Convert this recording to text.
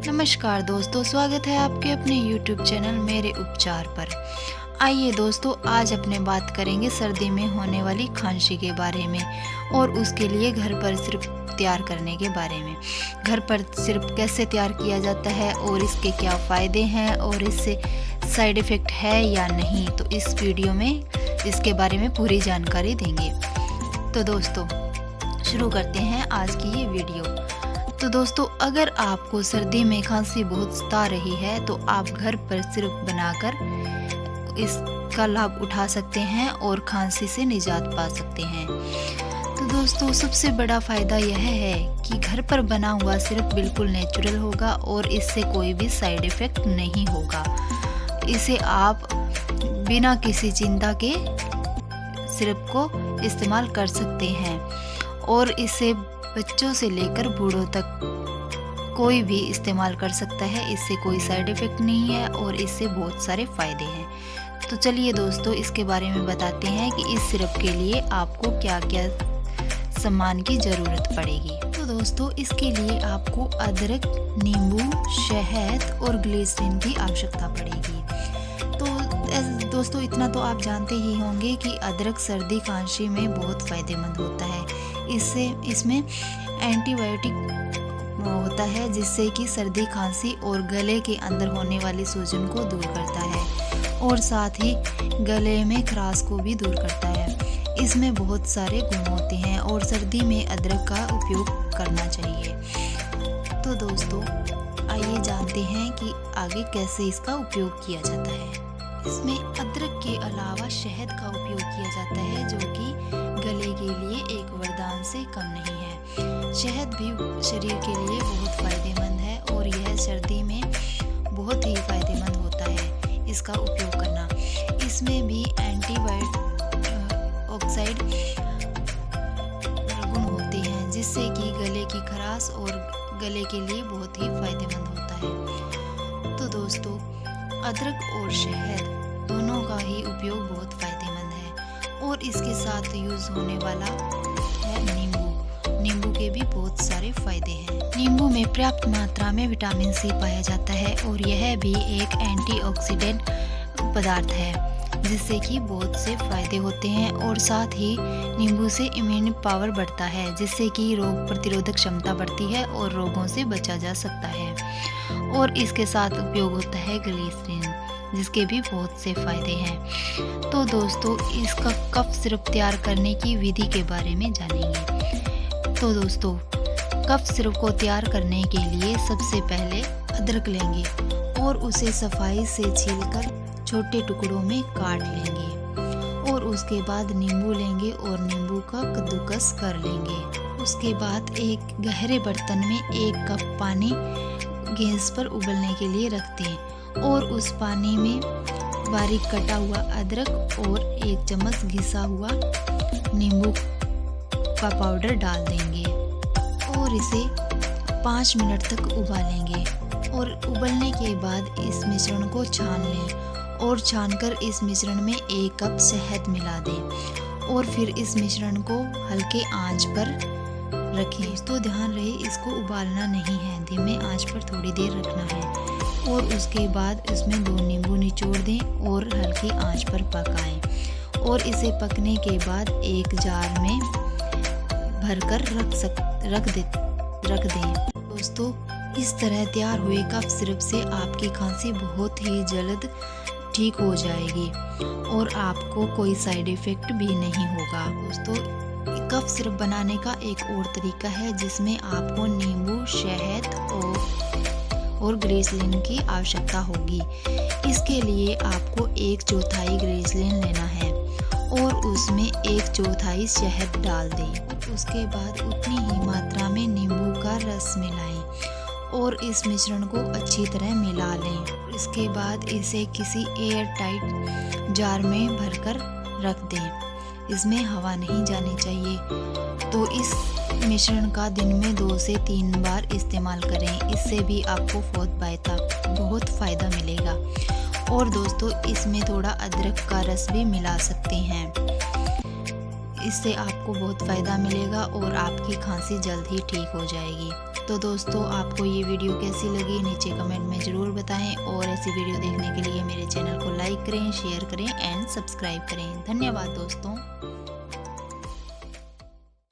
नमस्कार दोस्तों, स्वागत है आपके अपने YouTube चैनल मेरे उपचार पर। आइए दोस्तों, आज अपने बात करेंगे सर्दी में होने वाली खांसी के बारे में और उसके लिए घर पर सिरप तैयार करने के बारे में। घर पर सिरप कैसे तैयार किया जाता है और इसके क्या फ़ायदे हैं और इससे साइड इफ़ेक्ट है या नहीं, तो इस वीडियो में इसके बारे में पूरी जानकारी देंगे। तो दोस्तों शुरू करते हैं आज की ये वीडियो। तो दोस्तों, अगर आपको सर्दी में खांसी बहुत सता रही है तो आप घर पर सिरप बनाकर इसका लाभ उठा सकते हैं और खांसी से निजात पा सकते हैं। तो दोस्तों, सबसे बड़ा फ़ायदा यह है कि घर पर बना हुआ सिरप बिल्कुल नेचुरल होगा और इससे कोई भी साइड इफ़ेक्ट नहीं होगा। इसे आप बिना किसी चिंता के सिरप को इस्तेमाल कर सकते हैं और इसे बच्चों से लेकर बूढ़ों तक कोई भी इस्तेमाल कर सकता है। इससे कोई साइड इफ़ेक्ट नहीं है और इससे बहुत सारे फ़ायदे हैं। तो चलिए दोस्तों, इसके बारे में बताते हैं कि इस सिरप के लिए आपको क्या क्या सामान की ज़रूरत पड़ेगी। तो दोस्तों, इसके लिए आपको अदरक, नींबू, शहद और ग्लिसरीन की आवश्यकता पड़ेगी। तो दोस्तों, इतना तो आप जानते ही होंगे कि अदरक सर्दी खांसी में बहुत फ़ायदेमंद होता है। इसमें एंटीबायोटिक होता है जिससे कि सर्दी खांसी और गले के अंदर होने वाली सूजन को दूर करता है और साथ ही गले में खराश को भी दूर करता है। इसमें बहुत सारे गुण होते हैं और सर्दी में अदरक का उपयोग करना चाहिए। तो दोस्तों, आइए जानते हैं कि आगे कैसे इसका उपयोग किया जाता है। इसमें अदरक के अलावा शहद का उपयोग किया जाता है जो कि गले के लिए एक वरदान से कम नहीं है। शहद भी शरीर के लिए बहुत फ़ायदेमंद है और यह सर्दी में बहुत ही फ़ायदेमंद होता है इसका उपयोग करना। इसमें भी ऑक्साइड गुण होते हैं जिससे कि गले की खराश और गले के लिए बहुत ही फ़ायदेमंद होता है। तो दोस्तों, अदरक और शहद दोनों का ही उपयोग बहुत फ़ायदेमंद है और इसके साथ यूज़ होने वाला है नींबू के भी बहुत सारे फ़ायदे हैं। नींबू में पर्याप्त मात्रा में विटामिन सी पाया जाता है और यह भी एक एंटीऑक्सीडेंट पदार्थ है जिससे कि बहुत से फ़ायदे होते हैं और साथ ही नींबू से इम्यून पावर बढ़ता है जिससे कि रोग प्रतिरोधक क्षमता बढ़ती है और रोगों से बचा जा सकता है। और इसके साथ उपयोग होता है ग्लिसरीन जिसके भी बहुत से फ़ायदे हैं। तो दोस्तों, इसका कफ सिरप तैयार करने की विधि के बारे में जानेंगे। तो दोस्तों, कफ सिरप को तैयार करने के लिए सबसे पहले अदरक लेंगे और उसे सफाई से छीलकर छोटे टुकड़ों में काट लेंगे और उसके बाद नींबू लेंगे और नींबू का कद्दूकस कर लेंगे। उसके बाद एक गहरे बर्तन में 1 कप पानी गैस पर उबलने के लिए रख दें और उस पानी में बारीक कटा हुआ अदरक और 1 चम्मच घिसा हुआ नींबू का पाउडर डाल देंगे और इसे 5 मिनट तक उबालेंगे। और उबलने के बाद इस मिश्रण को छान लें और छानकर इस मिश्रण में 1 कप शहद मिला दें और फिर इस मिश्रण को हल्के आंच पर रखें। तो ध्यान रहे, इसको उबालना नहीं है, धीमे आंच पर थोड़ी देर रखना है। और उसके बाद इसमें 2 नींबू निचोड़ दें और हल्की आंच पर पकाएं और इसे पकने के बाद एक जार में भरकर रख दें। दोस्तों, इस तरह तैयार हुए कफ सिरप से आपकी खांसी बहुत ही जल्द ठीक हो जाएगी और आपको कोई साइड इफ़ेक्ट भी नहीं होगा। दोस्तों, कफ सिरप बनाने का एक और तरीका है जिसमें आपको नींबू, शहद और ग्लिसरीन की आवश्यकता होगी। इसके लिए आपको 1/4 ग्लिसरीन लेना है और उसमें 1/4 शहद डाल दें। उसके बाद उतनी ही मात्रा में नींबू का रस मिलाएं और इस मिश्रण को अच्छी तरह मिला लें। इसके बाद इसे किसी एयर टाइट जार में भरकर रख दें। इसमें हवा नहीं जानी चाहिए। तो इस मिश्रण का दिन में 2 से 3 बार इस्तेमाल करें, इससे भी आपको बहुत फ़ायदा मिलेगा। और दोस्तों, इसमें थोड़ा अदरक का रस भी मिला सकते हैं, इससे आपको बहुत फ़ायदा मिलेगा और आपकी खांसी जल्द ही ठीक हो जाएगी। तो दोस्तों आपको ये वीडियो कैसी लगी नीचे कमेंट में ज़रूर बताएं और ऐसी वीडियो देखने के लिए मेरे चैनल को लाइक करें, शेयर करें एंड सब्सक्राइब करें। धन्यवाद दोस्तों।